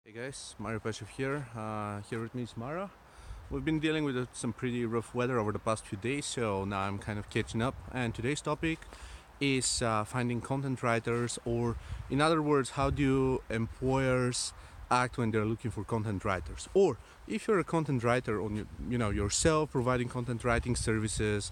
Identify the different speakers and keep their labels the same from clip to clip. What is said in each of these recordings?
Speaker 1: Hey guys, Mario Peshev here. Here with me is Mara. We've been dealing with some pretty rough weather over the past few days, so now I'm kind of catching up. And today's topic is finding content writers, or in other words, how do employers act when they're looking for content writers? Or if you're a content writer on yourself, providing content writing services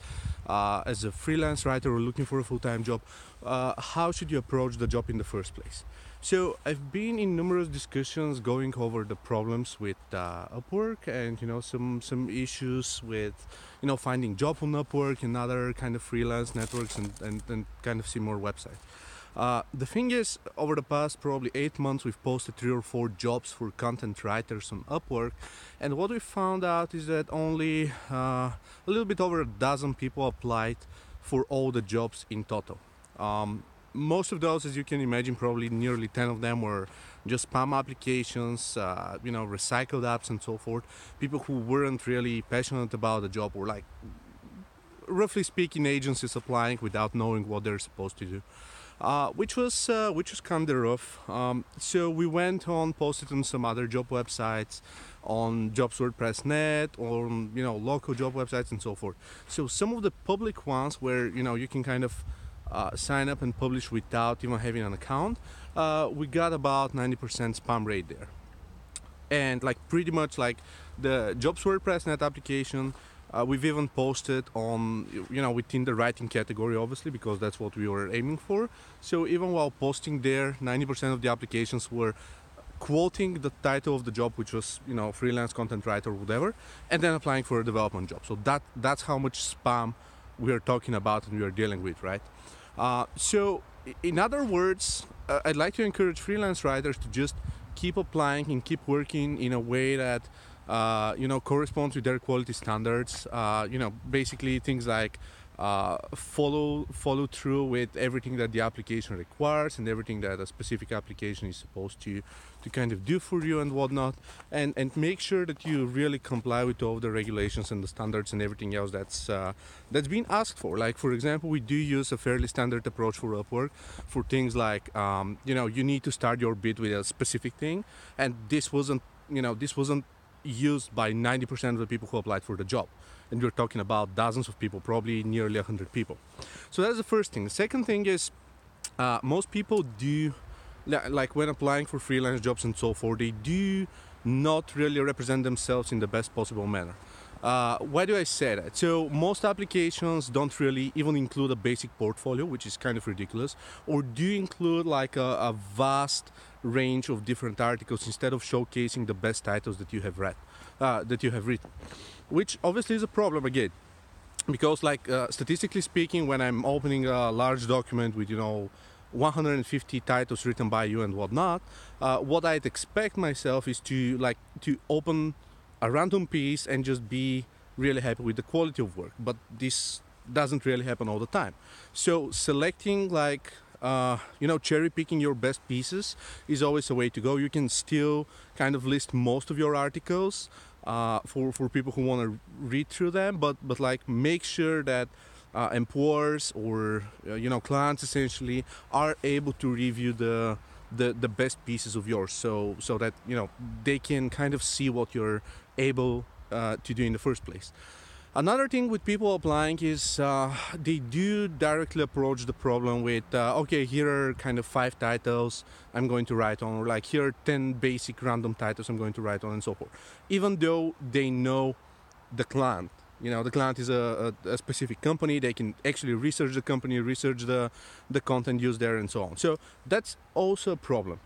Speaker 1: as a freelance writer or looking for a full-time job, how should you approach the job in the first place? So I've been in numerous discussions going over the problems with Upwork and some issues with finding job on Upwork and other kind of freelance networks and kind of similar websites. The thing is, over the past probably 8 months, we've posted 3 or 4 jobs for content writers on Upwork, and what we found out is that only a little bit over a dozen people applied for all the jobs in total. Most of those, as you can imagine, probably nearly 10 of them were just spam applications, recycled apps and so forth. People who weren't really passionate about the job, or like, roughly speaking, agencies applying without knowing what they're supposed to do. Which was kind of rough. So we went on, posted on some other job websites, on Jobs WordPress.net, or local job websites and so forth. So some of the public ones where you can kind of sign up and publish without even having an account, we got about 90% spam rate there. And like pretty much like the Jobs WordPress.net application, we've even posted on within the writing category, obviously, because that's what we were aiming for. So even while posting there, 90% of the applications were quoting the title of the job, which was freelance content writer or whatever, and then applying for a development job. So that's how much spam we are talking about and we are dealing with, right? So in other words, I'd like to encourage freelance writers to just keep applying and keep working in a way that corresponds with their quality standards. Basically things like follow through with everything that the application requires and everything that a specific application is supposed to kind of do for you and whatnot, and make sure that you really comply with all the regulations and the standards and everything else that's being asked for. Like, for example, we do use a fairly standard approach for Upwork for things like you need to start your bid with a specific thing, and this wasn't used by 90% of the people who applied for the job. And we're talking about dozens of people, probably nearly 100 people. So that's the first thing. The second thing is most people do, like when applying for freelance jobs and so forth, they do not really represent themselves in the best possible manner. Why do I say that? So most applications don't really even include a basic portfolio, which is kind of ridiculous, or do include like a vast range of different articles instead of showcasing the best titles that you have written, which obviously is a problem again, because statistically speaking, when I'm opening a large document with 150 titles written by you and whatnot, what I'd expect myself is to open a random piece and just be really happy with the quality of work, but this doesn't really happen all the time. So selecting cherry picking your best pieces is always a way to go. You can still kind of list most of your articles for people who want to read through them, but make sure that employers or clients essentially are able to review the best pieces of yours, so that they can kind of see what you're able to do in the first place. Another thing with people applying is they do directly approach the problem with okay, here are kind of 5 titles I'm going to write on, or like here are 10 basic random titles I'm going to write on, and so forth, even though they know the client. The client is a specific company. They can actually research the company, research the content used there, and so on. So that's also a problem.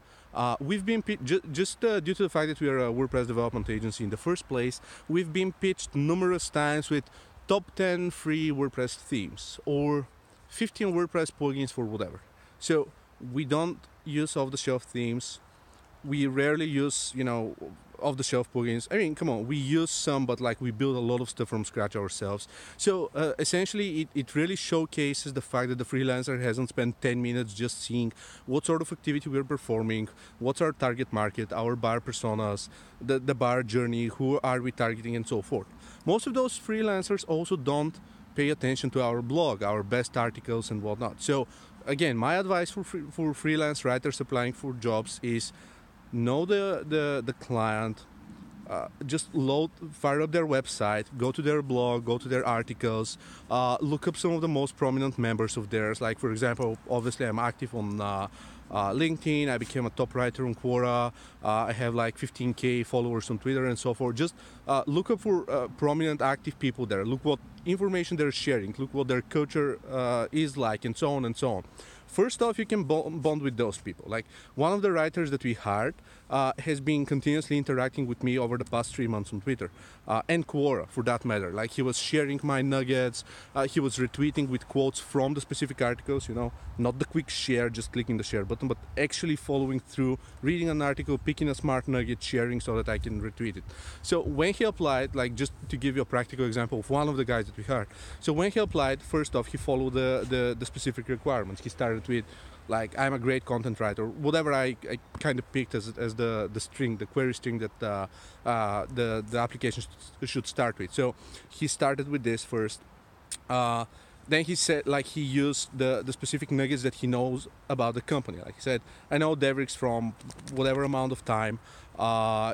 Speaker 1: We've been just due to the fact that we are a WordPress development agency in the first place, we've been pitched numerous times with top 10 free WordPress themes or 15 WordPress plugins for whatever. So we don't use off-the-shelf themes. We rarely use off-the-shelf plugins. I mean, come on, we use some, but we build a lot of stuff from scratch ourselves. So essentially it really showcases the fact that the freelancer hasn't spent 10 minutes just seeing what sort of activity we're performing, what's our target market, our buyer personas, the buyer journey, who are we targeting, and so forth. Most of those freelancers also don't pay attention to our blog, our best articles and whatnot. So again, my advice for freelance writers applying for jobs is know the client, just fire up their website, go to their blog, go to their articles, look up some of the most prominent members of theirs. Like, for example, obviously I'm active on LinkedIn. I became a top writer on Quora. I have like 15K followers on Twitter and so forth. Just look up for prominent active people there. Look what information they're sharing. Look what their culture is like, and so on and so on. First off, you can bond with those people. Like, one of the writers that we hired has been continuously interacting with me over the past 3 months on Twitter, and Quora for that matter. Like, he was sharing my nuggets, he was retweeting with quotes from the specific articles, not the quick share, just clicking the share button, but actually following through, reading an article, picking a smart nugget, sharing so that I can retweet it. So when he applied, like, just to give you a practical example of one of the guys that we hired. So when he applied, first off, he followed the specific requirements. He started with, like, I'm a great content writer, whatever I kind of picked as the string, the query string that the application should start with. So he started with this first. Then he said, like, he used the specific nuggets that he knows about the company. Like he said, I know DevriX from whatever amount of time.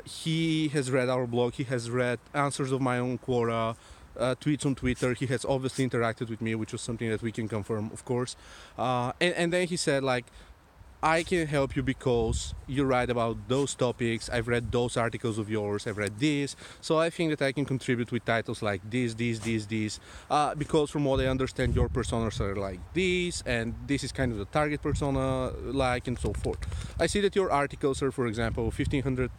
Speaker 1: He has read our blog. He has read answers of my own Quora, tweets on Twitter. He has obviously interacted with me, which was something that we can confirm, of course. And then he said, like, I can help you because you write about those topics. I've read those articles of yours. I've read this. So I think that I can contribute with titles like this, because from what I understand, your personas are like this, and this is kind of the target persona, like, and so forth. I see that your articles are, for example, 1,500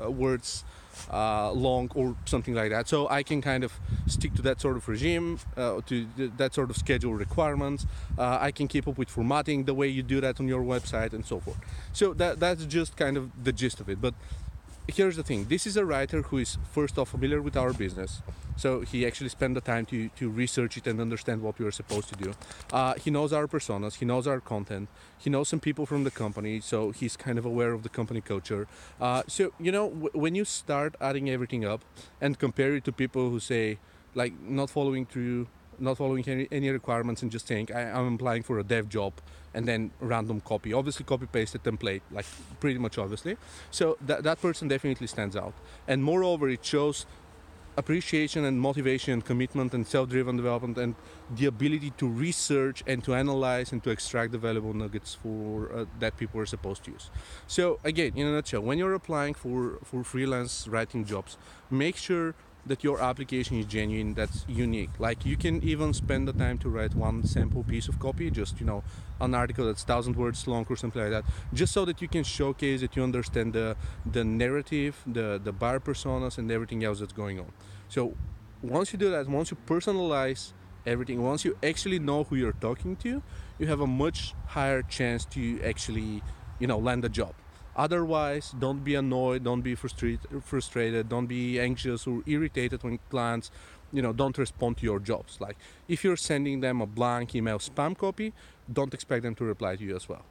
Speaker 1: words long or something like that. So I can kind of stick to that sort of regime, to that sort of schedule requirements. I can keep up with formatting the way you do that on your website and so forth. So that's just kind of the gist of it. But here's the thing. This is a writer who is, first off, familiar with our business. So he actually spent the time to research it and understand what we are supposed to do. He knows our personas, he knows our content, he knows some people from the company, so he's kind of aware of the company culture. So, when you start adding everything up and compare it to people who say, like, not following any requirements and just saying, I'm applying for a dev job, and then random copy, obviously copy-paste the template, like, pretty much obviously. So that person definitely stands out. And moreover, it shows appreciation and motivation and commitment and self-driven development and the ability to research and to analyze and to extract the valuable nuggets for that people are supposed to use. So again, in a nutshell, when you're applying for freelance writing jobs, make sure that your application is genuine, that's unique. Like, you can even spend the time to write one sample piece of copy, just an article that's 1,000 words long or something like that, just so that you can showcase that you understand the narrative, the buyer personas, and everything else that's going on. So once you do that, once you personalize everything, once you actually know who you're talking to, you have a much higher chance to actually land a job. Otherwise, don't be annoyed, don't be frustrated, don't be anxious or irritated when clients, don't respond to your jobs. Like, if you're sending them a blank email spam copy, don't expect them to reply to you as well.